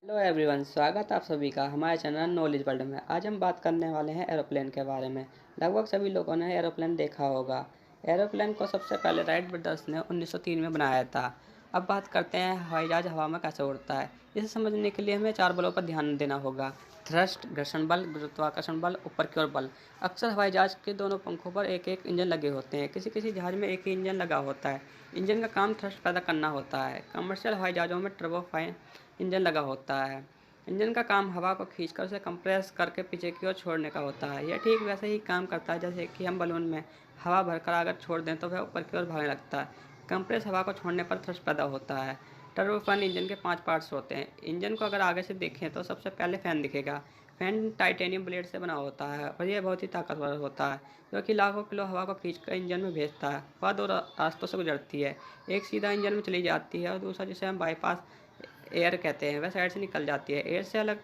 Hello everyone, स्वागत है आप सभी का हमारे चैनल नॉलेज वर्ल्ड में। आज हम बात करने वाले हैं एरोप्लेन के बारे में। लगभग सभी लोगों ने एरोप्लेन देखा होगा। एरोप्लेन को सबसे पहले राइट ब्रदर्स ने 1903 में बनाया था। अब बात करते हैं हवाई जहाज हवा में कैसे उड़ता है। इसे समझने के लिए हमें 4 बलों पर ध्यान देना होगा: थ्रस्ट, घर्षण बल, गुरुत्वाकर्षण बल, ऊपर की ओर बल। अक्सर हवाई जहाज के दोनों पंखों पर एक एक इंजन लगे होते हैं। किसी किसी जहाज में एक ही इंजन लगा होता है। इंजन का काम थ्रस्ट पैदा करना होता है। कमर्शियल हवाई जहाज़ों में टर्बोफान इंजन लगा होता है। इंजन का काम हवा को खींचकर उसे कंप्रेस करके पीछे की ओर छोड़ने का होता है। यह ठीक वैसे ही काम करता है जैसे कि हम बलून में हवा भरकर अगर छोड़ दें तो वह ऊपर की ओर भागने लगता है। कंप्रेस हवा को छोड़ने पर थ्रस्ट पैदा होता है। टर्बोफान इंजन के 5 पार्ट्स होते हैं। इंजन को अगर आगे से देखें तो सबसे पहले फैन दिखेगा। फैन टाइटेनियम ब्लेड से बना होता है और यह बहुत ही ताकतवर होता है, जो कि लाखों किलो हवा को खींचकर इंजन में भेजता है। वह 2 रास्तों से गुजरती है। एक सीधा इंजन में चली जाती है और दूसरा, जिसे हम बाईपास एयर कहते हैं, वह साइड से निकल जाती है। एयर से अलग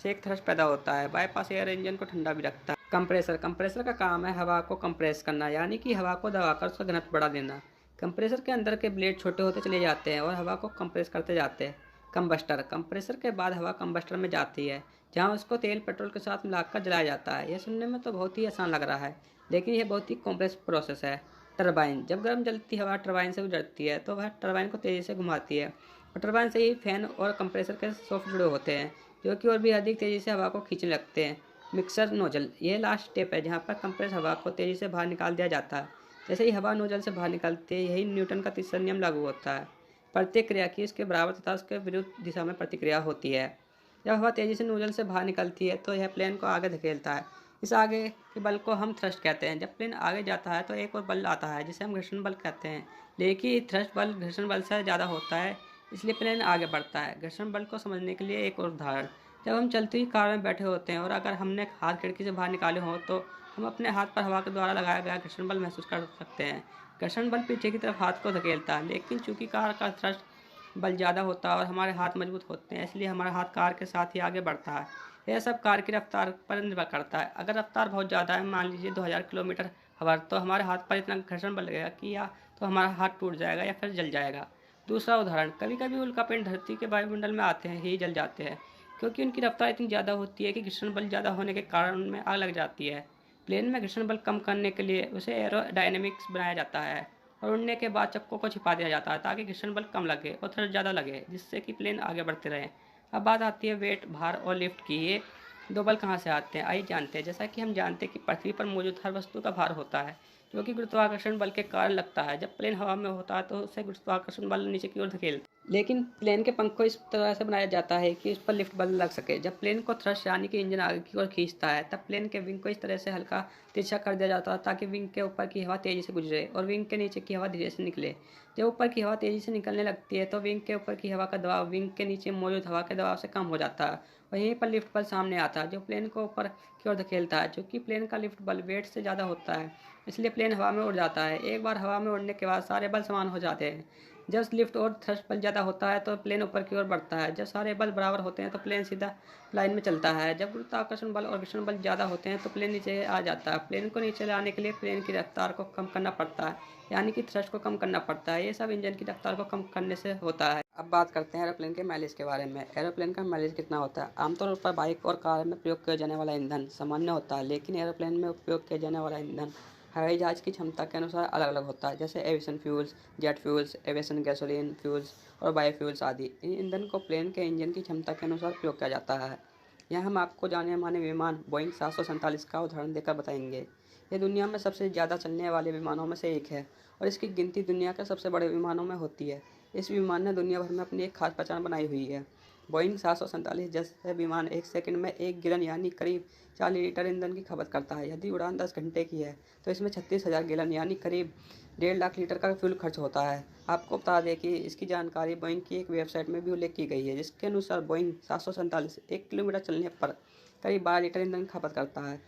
से एक थ्रस्ट पैदा होता है। बाईपास एयर इंजन को ठंडा भी रखता है। कंप्रेसर का काम है हवा को कंप्रेस करना, यानी कि हवा को दबाकर उसका घनत्व बढ़ा देना। कंप्रेसर के अंदर के ब्लेड छोटे होते चले जाते हैं और हवा को कंप्रेस करते जाते हैं। कंप्रेसर के बाद हवा कंबस्टर में जाती है, जहां उसको तेल पेट्रोल के साथ मिलाकर जलाया जाता है। यह सुनने में तो बहुत ही आसान लग रहा है, लेकिन यह बहुत ही कॉम्प्लेक्स प्रोसेस है। टरबाइन, जब गर्म जलती हवा टरबाइन से गुजरती है तो वह टरबाइन को तेज़ी से घुमाती है और टरबाइन से ही फैन और कंप्रेसर के सॉफ्ट जुड़े होते हैं, जो कि और भी अधिक तेज़ी से हवा को खींचने लगते हैं। मिक्सर नोजल, यह लास्ट स्टेप है जहाँ पर कंप्रेस हवा को तेज़ी से बाहर निकाल दिया जाता है। जैसे ही हवा नोजल से बाहर निकलती है, यही न्यूटन का तीसरा नियम लागू होता है। प्रतिक्रिया की उसके बराबर तथा उसके विरुद्ध दिशा में प्रतिक्रिया होती है। जब हवा तेज़ी से नोजल से बाहर निकलती है तो यह प्लेन को आगे धकेलता है। इस आगे के बल को हम थ्रस्ट कहते हैं। जब प्लेन आगे जाता है तो एक और बल आता है जिसे हम घर्षण बल कहते हैं, लेकिन थ्रस्ट बल घर्षण बल से ज़्यादा होता है, इसलिए प्लेन आगे बढ़ता है। घर्षण बल को समझने के लिए एक और उदाहरण: जब हम चलती हुई कार में बैठे होते हैं और अगर हमने हाथ खिड़की से बाहर निकाले हों तो हम अपने हाथ पर हवा के द्वारा लगाया गया घर्षण बल महसूस कर सकते हैं। घर्षण बल पीछे की तरफ हाथ को धकेलता है, लेकिन चूंकि कार का थ्रस्ट बल ज़्यादा होता है और हमारे हाथ मजबूत होते हैं, इसलिए हमारा हाथ कार के साथ ही आगे बढ़ता है। यह सब कार की रफ्तार पर निर्भर करता है। अगर रफ्तार बहुत ज़्यादा है, मान लीजिए 2000 किलोमीटर आवर, तो हमारे हाथ पर इतना घर्षण बल लगेगा कि या तो हमारा हाथ टूट जाएगा या फिर जल जाएगा। दूसरा उदाहरण: कभी कभी उल्कापिंड धरती के वायुमंडल में आते हैं ही जल जाते हैं, क्योंकि उनकी रफ्तार इतनी ज़्यादा होती है कि घर्षण बल ज़्यादा होने के कारण उनमें आग लग जाती है। प्लेन में घर्षण बल कम करने के लिए उसे एरोडायनेमिक्स बनाया जाता है और उड़ने के बाद चक्कों को छिपा दिया जाता है ताकि घर्षण बल कम लगे और थ्रस्ट ज़्यादा लगे, जिससे कि प्लेन आगे बढ़ते रहे। अब बात आती है वेट, भार और लिफ्ट की। ये 2 बल कहाँ से आते हैं, आइए जानते हैं। जैसा कि हम जानते हैं कि पृथ्वी पर मौजूद हर वस्तु का भार होता है, जो कि गुरुत्वाकर्षण बल के कारण लगता है। जब प्लेन हवा में होता है तो उसे गुरुत्वाकर्षण बल नीचे की ओर धकेलता है, लेकिन प्लेन के पंख को इस तरह से बनाया जाता है कि उस पर लिफ्ट बल लग सके। जब प्लेन को थ्रस्ट यानी कि इंजन आगे की ओर खींचता है, तब प्लेन के विंग को इस तरह से हल्का तिरछा कर दिया जाता है ताकि विंग के ऊपर की हवा तेज़ी से गुजरे और विंग के नीचे की हवा धीरे से निकले। जब ऊपर की हवा तेज़ी से निकलने लगती है तो विंग के ऊपर की हवा का दबाव विंग के नीचे मौजूद हवा के दबाव से कम हो जाता है और यहीं पर लिफ्ट बल सामने आता है, जो प्लेन को ऊपर की ओर धकेलता है। चूँकि प्लेन का लिफ्ट बल वेट से ज़्यादा होता है, इसलिए प्लेन हवा में उड़ जाता है। एक बार हवा में उड़ने के बाद सारे बल समान हो जाते हैं। जब लिफ्ट और थ्रस्ट बल ज़्यादा होता है तो प्लेन ऊपर की ओर बढ़ता है। जब सारे बल बराबर होते हैं तो प्लेन सीधा लाइन में चलता है। जब गुरुत्वाकर्षण बल और घर्षण बल ज़्यादा होते हैं तो प्लेन नीचे आ जाता है। प्लेन को नीचे लाने के लिए प्लेन की रफ्तार को कम करना पड़ता है, यानी कि थ्रस्ट को कम करना पड़ता है। ये सब इंजन की रफ्तार को कम करने से होता है। अब बात करते हैं एरोप्लेन के माइलेज के बारे में। एरोप्लेन का माइलेज कितना होता है? आमतौर पर बाइक और कार में प्रयोग किया जाने वाला ईंधन सामान्य होता है, लेकिन एरोप्लेन में उपयोग किया जाने वाला ईंधन हवाई जहाज़ की क्षमता के अनुसार अलग अलग होता है, जैसे aviation fuels, jet fuels, aviation gasoline fuels और बायोफ्यूल्स आदि। इन ईंधन को प्लेन के इंजन की क्षमता के अनुसार प्रयोग किया जाता है। यहाँ हम आपको जाने माने विमान बोइंग 747 का उदाहरण देकर बताएंगे। ये दुनिया में सबसे ज़्यादा चलने वाले विमानों में से एक है और इसकी गिनती दुनिया के सबसे बड़े विमानों में होती है। इस विमान ने दुनिया भर में अपनी एक खास पहचान बनाई हुई है। बोइंग 747 जैसे विमान 1 सेकंड में 1 गैलन यानी करीब 40 लीटर ईंधन की खपत करता है। यदि उड़ान 10 घंटे की है तो इसमें 36,000 गैलन यानी करीब 1.5 लाख लीटर का फ्यूल खर्च होता है। आपको बता दें कि इसकी जानकारी बोइंग की एक वेबसाइट में भी उल्लेख की गई है, जिसके अनुसार बोइंग 747 1 किलोमीटर चलने पर करीब 12 लीटर ईंधन की खपत करता है।